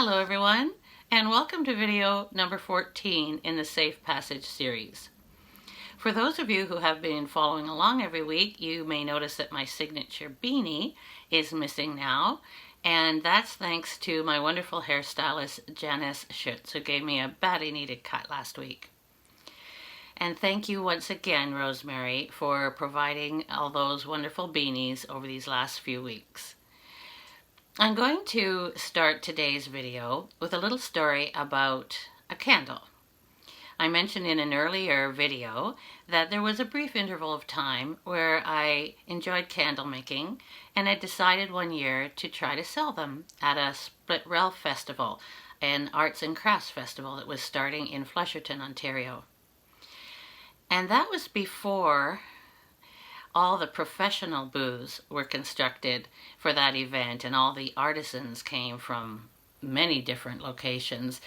Hello everyone, and welcome to video number 14 in the Safe Passage series. For those of you who have been following along every week, you may notice that my signature beanie is missing now, and that's thanks to my wonderful hairstylist Janice Schutz, who gave me a badly needed cut last week. And thank you once again, Rosemary, for providing all those wonderful beanies over these last few weeks. I'm going to start today's video with a little story about a candle. I mentioned in an earlier video that there was a brief interval of time where I enjoyed candle making and had decided one year to try to sell them at a split rail festival, an arts and crafts festival that was starting in Flesherton, Ontario. And that was before all the professional booths were constructed for that event, and all the artisans came from many different locations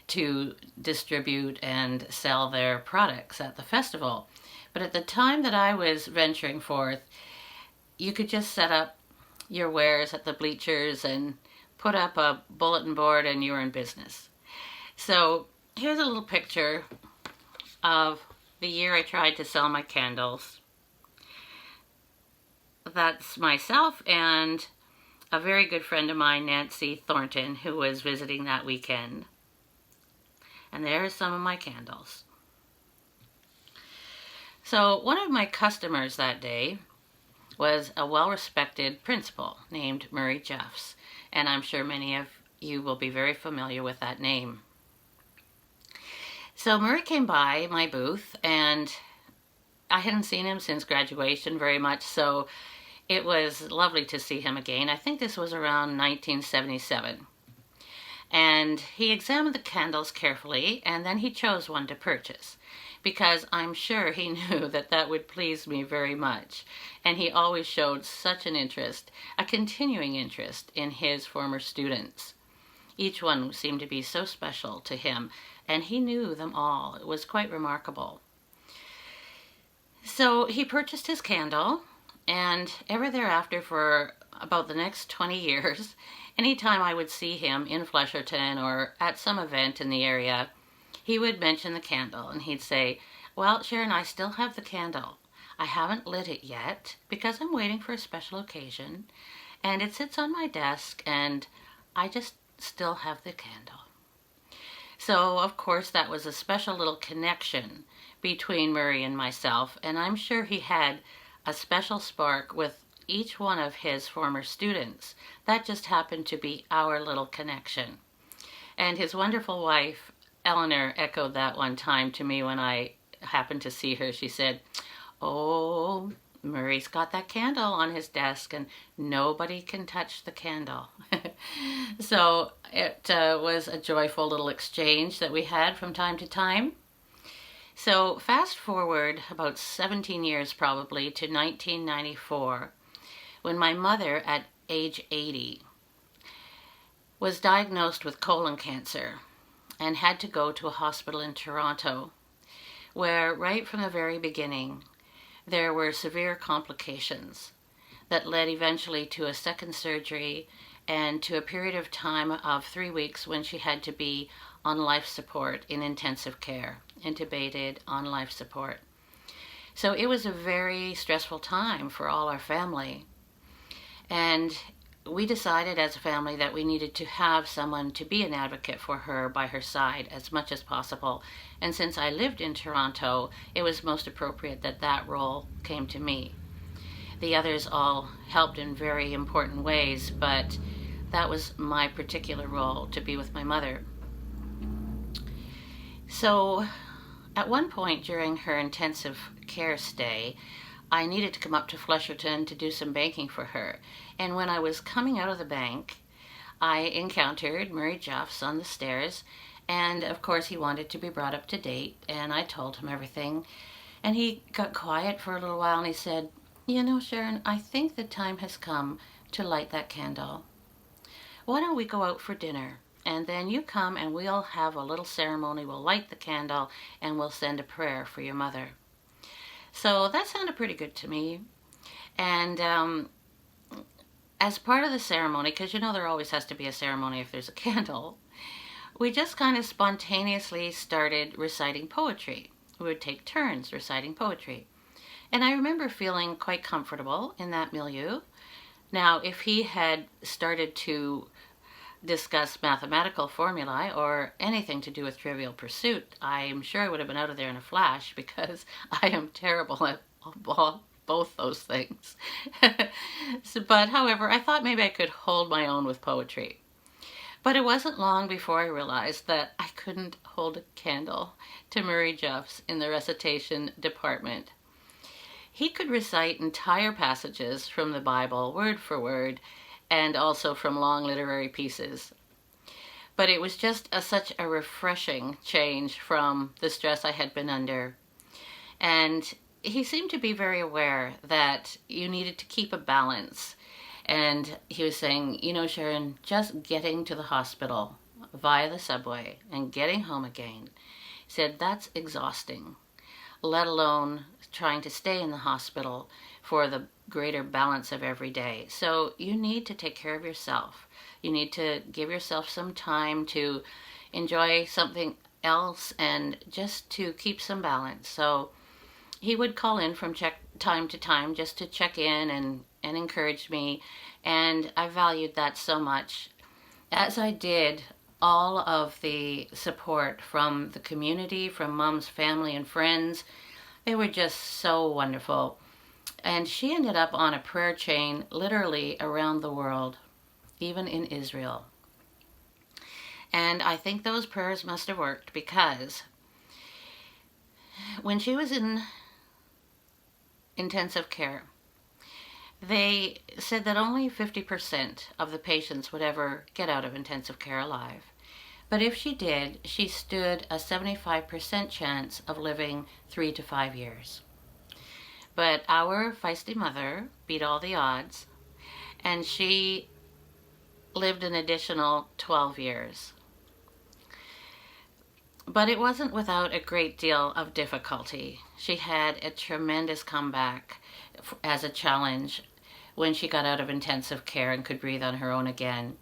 to distribute and sell their products at the festival. But at the time that I was venturing forth, you could just set up your wares at the bleachers and put up a bulletin board and you were in business. So here's a little picture of the year I tried to sell my candles. That's myself and a very good friend of mine, Nancy Thornton, who was visiting that weekend. And there's some of my candles. So one of my customers that day was a well-respected principal named Murray Jeffs, and I'm sure many of you will be very familiar with that name. So Murray came by my booth, and I hadn't seen him since graduation very much, so it was lovely to see him again. I think this was around 1977. And he examined the candles carefully, and then he chose one to purchase, because I'm sure he knew that that would please me very much. And he always showed such an interest, a continuing interest in his former students. Each one seemed to be so special to him, and he knew them all. It was quite remarkable. So he purchased his candle, and ever thereafter for about the next 20 years, anytime I would see him in Flesherton or at some event in the area, he would mention the candle, and he'd say, "Well, Sharon, I still have the candle. I haven't lit it yet because I'm waiting for a special occasion, and it sits on my desk, and I just still have the candle." So, of course, that was a special little connection between Murray and myself, and I'm sure he had a special spark with each one of his former students. That just happened to be our little connection. And his wonderful wife, Eleanor, echoed that one time to me when I happened to see her. She said, "Oh, Murray's got that candle on his desk and nobody can touch the candle." So it was a joyful little exchange that we had from time to time. So fast forward about 17 years probably to 1994, when my mother at age 80 was diagnosed with colon cancer and had to go to a hospital in Toronto, where right from the very beginning there were severe complications that led eventually to a second surgery and to a period of time of 3 weeks when she had to be on life support in intensive care, intubated on life support. So it was a very stressful time for all our family. And we decided as a family that we needed to have someone to be an advocate for her by her side as much as possible. And since I lived in Toronto, it was most appropriate that that role came to me. The others all helped in very important ways, but that was my particular role, to be with my mother. So at one point during her intensive care stay, I needed to come up to Flesherton to do some banking for her. And when I was coming out of the bank, I encountered Murray Jeffs on the stairs, and of course he wanted to be brought up to date, and I told him everything. And he got quiet for a little while and he said, "You know, Sharon, I think the time has come to light that candle. Why don't we go out for dinner? And then you come and we'll have a little ceremony. We'll light the candle and we'll send a prayer for your mother." So that sounded pretty good to me. And as part of the ceremony, because there always has to be a ceremony if there's a candle, we just kind of spontaneously started reciting poetry. We would take turns reciting poetry. And I remember feeling quite comfortable in that milieu. Now, if he had started to discuss mathematical formulae or anything to do with Trivial Pursuit, I'm sure I would have been out of there in a flash, because I am terrible at both those things. But however, I thought maybe I could hold my own with poetry. But it wasn't long before I realized that I couldn't hold a candle to Murray Jeffs in the recitation department. He could recite entire passages from the Bible, word for word, and also from long literary pieces. But it was just such a refreshing change from the stress I had been under. And he seemed to be very aware that you needed to keep a balance. And he was saying, Sharon, just getting to the hospital via the subway and getting home again, he said, that's exhausting, let alone trying to stay in the hospital for the greater balance of every day. So you need to take care of yourself. You need to give yourself some time to enjoy something else and just to keep some balance. So he would call in from time to time just to check in and encourage me. And I valued that so much, as I did all of the support from the community, from Mom's family and friends. They were just so wonderful. And she ended up on a prayer chain literally around the world, even in Israel. And I think those prayers must have worked, because when she was in intensive care, they said that only 50% of the patients would ever get out of intensive care alive. But if she did, she stood a 75% chance of living 3 to 5 years. But our feisty mother beat all the odds, and she lived an additional 12 years. But it wasn't without a great deal of difficulty. She had a tremendous comeback as a challenge when she got out of intensive care and could breathe on her own again.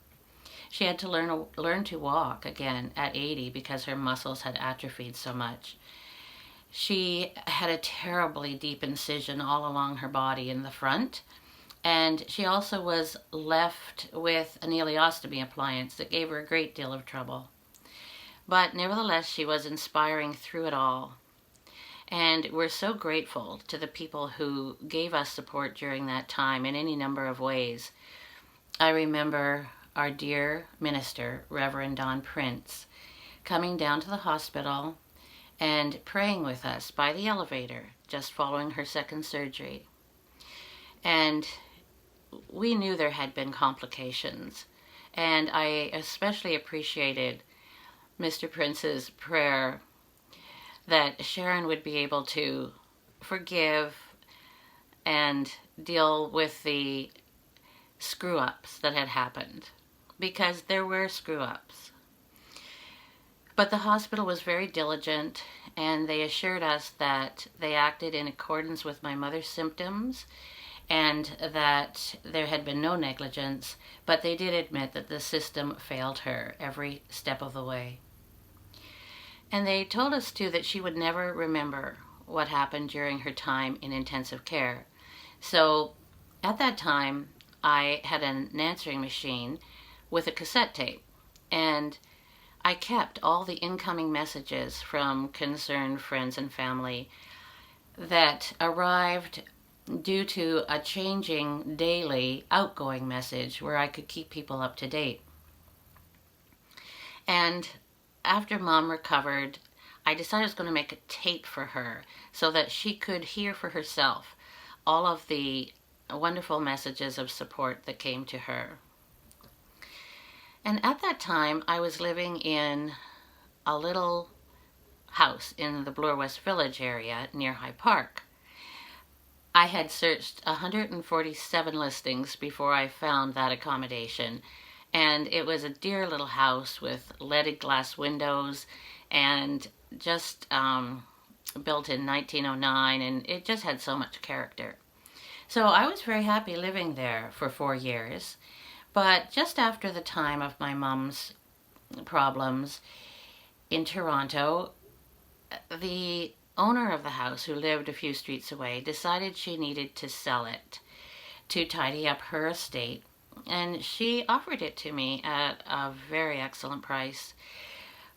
She had to learn to walk again at 80 because her muscles had atrophied so much. She had a terribly deep incision all along her body in the front, and she also was left with an ileostomy appliance that gave her a great deal of trouble. But nevertheless, she was inspiring through it all. And we're so grateful to the people who gave us support during that time in any number of ways. I remember our dear minister, Reverend Don Prince, coming down to the hospital and praying with us by the elevator just following her second surgery. And we knew there had been complications. And I especially appreciated Mr. Prince's prayer that Sharon would be able to forgive and deal with the screw-ups that had happened, because there were screw-ups. But the hospital was very diligent, and they assured us that they acted in accordance with my mother's symptoms and that there had been no negligence, but they did admit that the system failed her every step of the way. And they told us, too, that she would never remember what happened during her time in intensive care. So at that time, I had an answering machine with a cassette tape, and I kept all the incoming messages from concerned friends and family that arrived due to a changing daily outgoing message where I could keep people up to date. And after Mom recovered, I decided I was going to make a tape for her so that she could hear for herself all of the wonderful messages of support that came to her. And at that time, I was living in a little house in the Bloor West Village area near High Park. I had searched 147 listings before I found that accommodation, and it was a dear little house with leaded glass windows and just built in 1909, and it just had so much character. So I was very happy living there for 4 years. But just after the time of my mom's problems in Toronto, the owner of the house, who lived a few streets away, decided she needed to sell it to tidy up her estate. And she offered it to me at a very excellent price.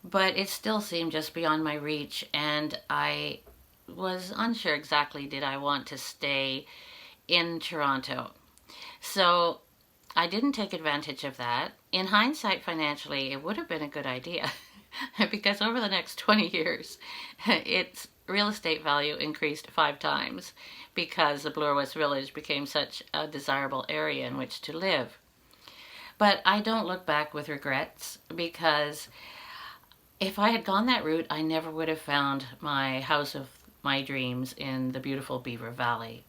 But it still seemed just beyond my reach, and I was unsure exactly did I want to stay in Toronto. So I didn't take advantage of that. In hindsight, financially, it would have been a good idea because over the next 20 years, its real estate value increased 5 times because the Bloor West Village became such a desirable area in which to live. But I don't look back with regrets because if I had gone that route, I never would have found my house of my dreams in the beautiful Beaver Valley.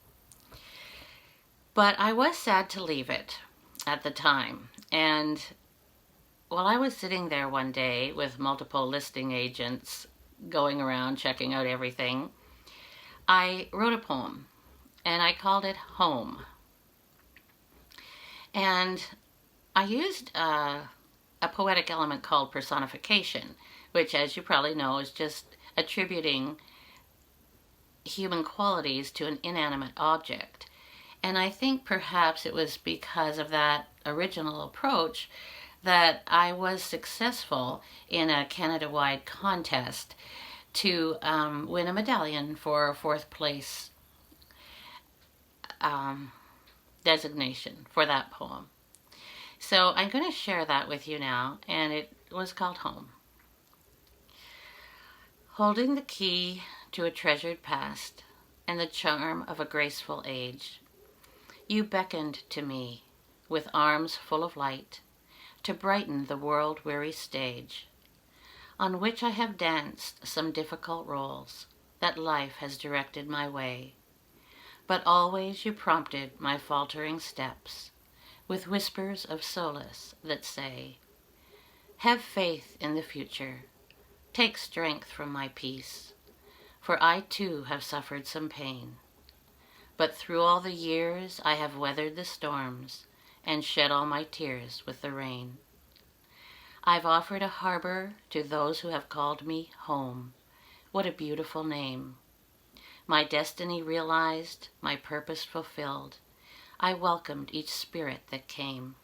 But I was sad to leave it at the time. And while I was sitting there one day with multiple listing agents going around checking out everything, I wrote a poem and I called it Home. And I used a poetic element called personification, which, as you probably know, is just attributing human qualities to an inanimate object. And I think perhaps it was because of that original approach that I was successful in a Canada-wide contest to win a medallion for a fourth place designation for that poem. So I'm going to share that with you now, and it was called Home. Holding the key to a treasured past and the charm of a graceful age, you beckoned to me with arms full of light to brighten the world-weary stage on which I have danced some difficult roles that life has directed my way. But always you prompted my faltering steps with whispers of solace that say, have faith in the future, take strength from my peace, for I too have suffered some pain. But through all the years I have weathered the storms and shed all my tears with the rain. I've offered a harbor to those who have called me home. What a beautiful name. My destiny realized, my purpose fulfilled, I welcomed each spirit that came.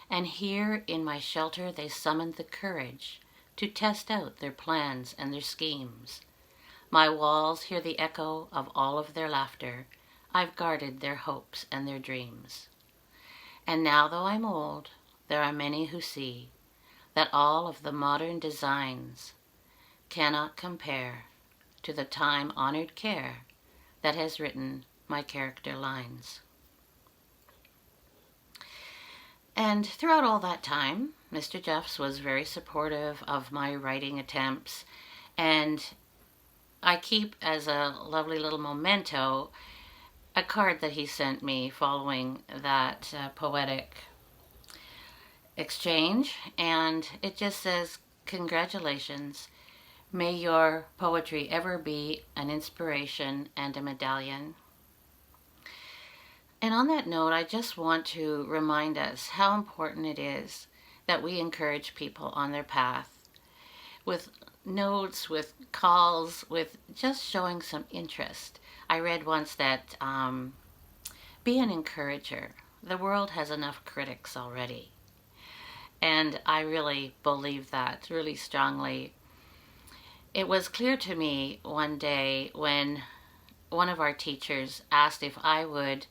And here in my shelter they summoned the courage to test out their plans and their schemes. My walls hear the echo of all of their laughter. I've guarded their hopes and their dreams. And now though I'm old, there are many who see that all of the modern designs cannot compare to the time-honored care that has written my character lines. And throughout all that time, Mr. Jeffs was very supportive of my writing attempts, and I keep as a lovely little memento a card that he sent me following that poetic exchange, and it just says, congratulations, may your poetry ever be an inspiration and a medallion. And on that note, I just want to remind us how important it is that we encourage people on their path with notes, with calls, with just showing some interest. I read once that be an encourager. The world has enough critics already. And I really believe that really strongly. It was clear to me one day when one of our teachers asked if I would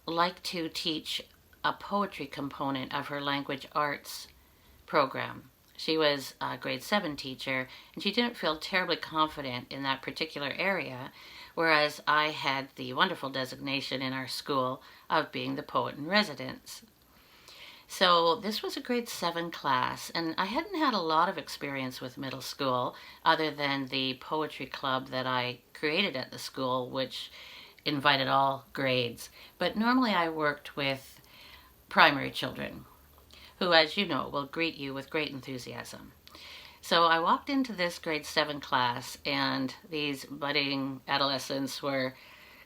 like to teach a poetry component of her language arts program. She was a grade 7 teacher, and she didn't feel terribly confident in that particular area, whereas I had the wonderful designation in our school of being the poet in residence. So this was a grade 7 class, and I hadn't had a lot of experience with middle school other than the poetry club that I created at the school, which invited all grades. But normally I worked with primary children who, as you know, will greet you with great enthusiasm. So I walked into this grade 7 class, and these budding adolescents were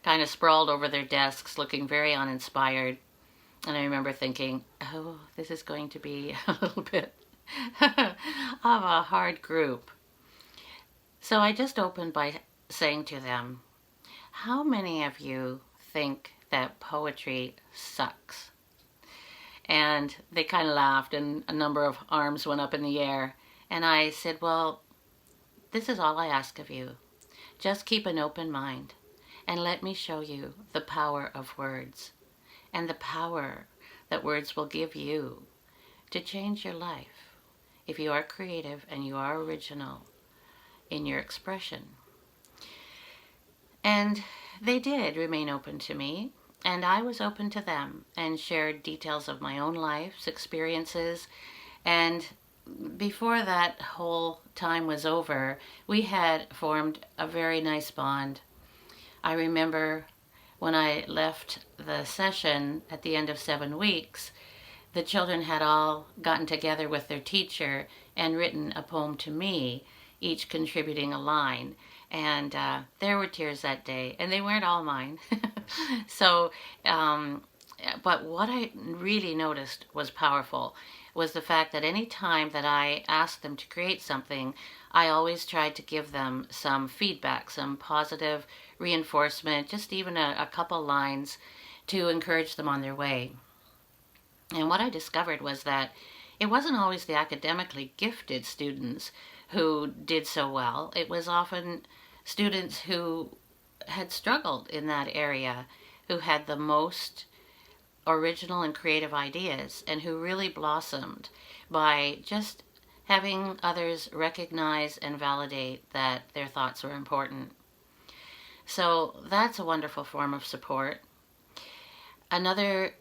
kind of sprawled over their desks, looking very uninspired. And I remember thinking, oh, this is going to be a little bit of a hard group. So I just opened by saying to them, how many of you think that poetry sucks? And they kind of laughed, and a number of arms went up in the air. And I said, well, this is all I ask of you. Just keep an open mind, and let me show you the power of words, and the power that words will give you to change your life if you are creative and you are original in your expression. And they did remain open to me, and I was open to them, and shared details of my own life's experiences. And before that whole time was over, we had formed a very nice bond. I remember when I left the session at the end of 7 weeks, the children had all gotten together with their teacher and written a poem to me, each contributing a line. And there were tears that day, and they weren't all mine. So, but what I really noticed was powerful was the fact that any time that I asked them to create something, I always tried to give them some feedback, some positive reinforcement, just even a couple lines to encourage them on their way. And what I discovered was that it wasn't always the academically gifted students who did so well. It was often students who had struggled in that area, who had the most original and creative ideas, and who really blossomed by just having others recognize and validate that their thoughts were important. So that's a wonderful form of support. Another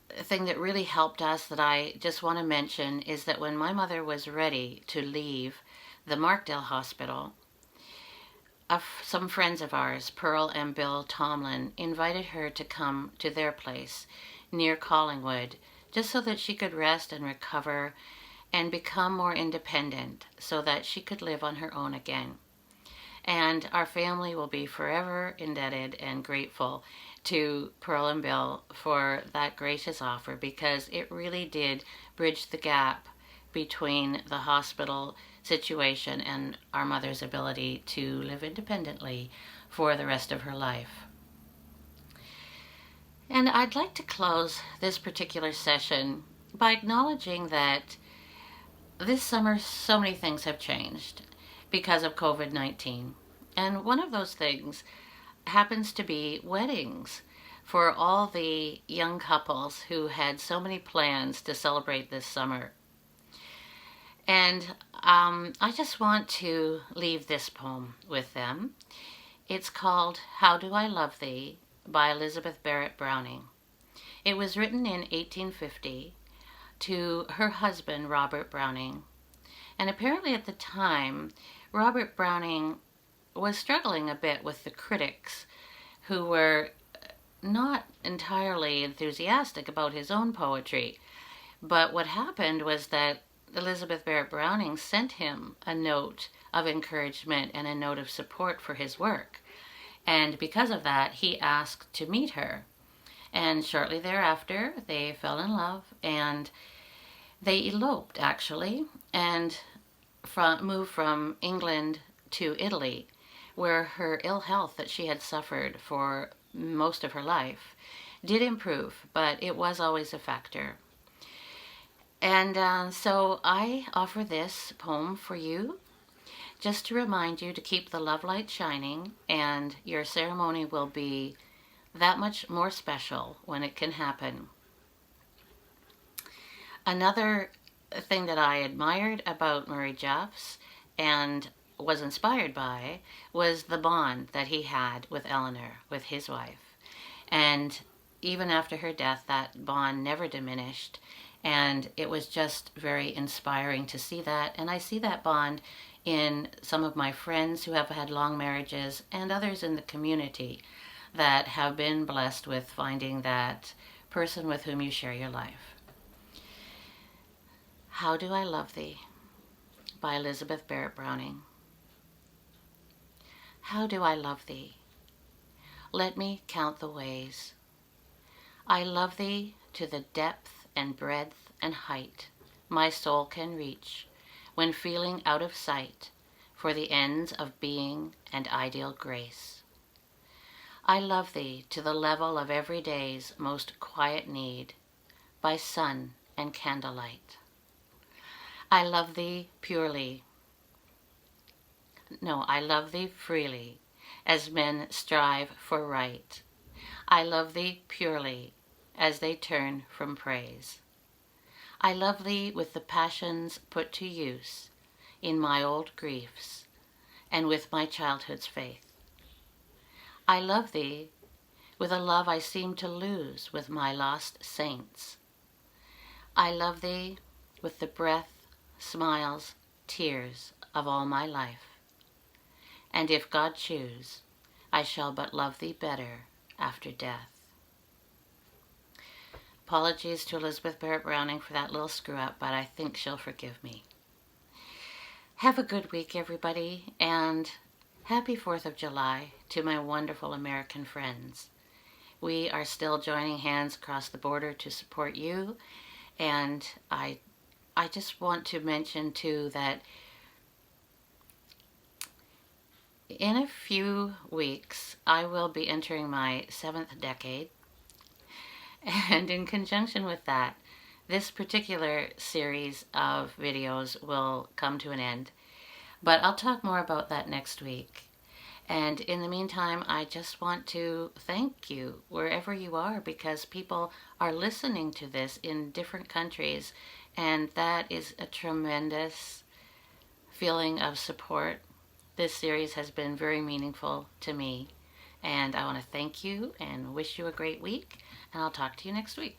thing that really helped us that I just want to mention is that when my mother was ready to leave the Markdale Hospital, some friends of ours, Pearl and Bill Tomlin, invited her to come to their place near Collingwood, just so that she could rest and recover and become more independent so that she could live on her own again. And our family will be forever indebted and grateful to Pearl and Bill for that gracious offer, because it really did bridge the gap between the hospital situation and our mother's ability to live independently for the rest of her life. And I'd like to close this particular session by acknowledging that this summer so many things have changed because of COVID-19. And one of those things happens to be weddings for all the young couples who had so many plans to celebrate this summer. And I just want to leave this poem with them. It's called How Do I Love Thee by Elizabeth Barrett Browning. It was written in 1850 to her husband, Robert Browning. And apparently at the time, Robert Browning was struggling a bit with the critics who were not entirely enthusiastic about his own poetry. But what happened was that Elizabeth Barrett Browning sent him a note of encouragement and a note of support for his work. And because of that, he asked to meet her. And shortly thereafter, they fell in love, and they eloped, actually, and moved from England to Italy, where her ill health that she had suffered for most of her life did improve, but it was always a factor. And so I offer this poem for you, just to remind you to keep the love light shining, and your ceremony will be that much more special when it can happen. Another thing that I admired about Murray Jeffs and was inspired by was the bond that he had with Eleanor, with his wife. And even after her death, that bond never diminished. And it was just very inspiring to see that. And I see that bond in some of my friends who have had long marriages and others in the community that have been blessed with finding that person with whom you share your life. How Do I Love Thee by Elizabeth Barrett Browning. How do I love thee? Let me count the ways. I love thee to the depth and breadth and height my soul can reach when feeling out of sight for the ends of being and ideal grace. I love thee to the level of every day's most quiet need by sun and candlelight. I love thee purely. No, I love thee freely as men strive for right. I love thee purely as they turn from praise. I love thee with the passions put to use in my old griefs and with my childhood's faith. I love thee with a love I seem to lose with my lost saints. I love thee with the breath, smiles, tears of all my life. And if God choose, I shall but love thee better after death. Apologies to Elizabeth Barrett Browning for that little screw up, but I think she'll forgive me. Have a good week, everybody, and happy 4th of July to my wonderful American friends. We are still joining hands across the border to support you, and I just want to mention, too, that in a few weeks, I will be entering my 7th decade. And in conjunction with that, this particular series of videos will come to an end. But I'll talk more about that next week. And in the meantime, I just want to thank you wherever you are, because people are listening to this in different countries. And that is a tremendous feeling of support. This series has been very meaningful to me. And I want to thank you and wish you a great week. And I'll talk to you next week.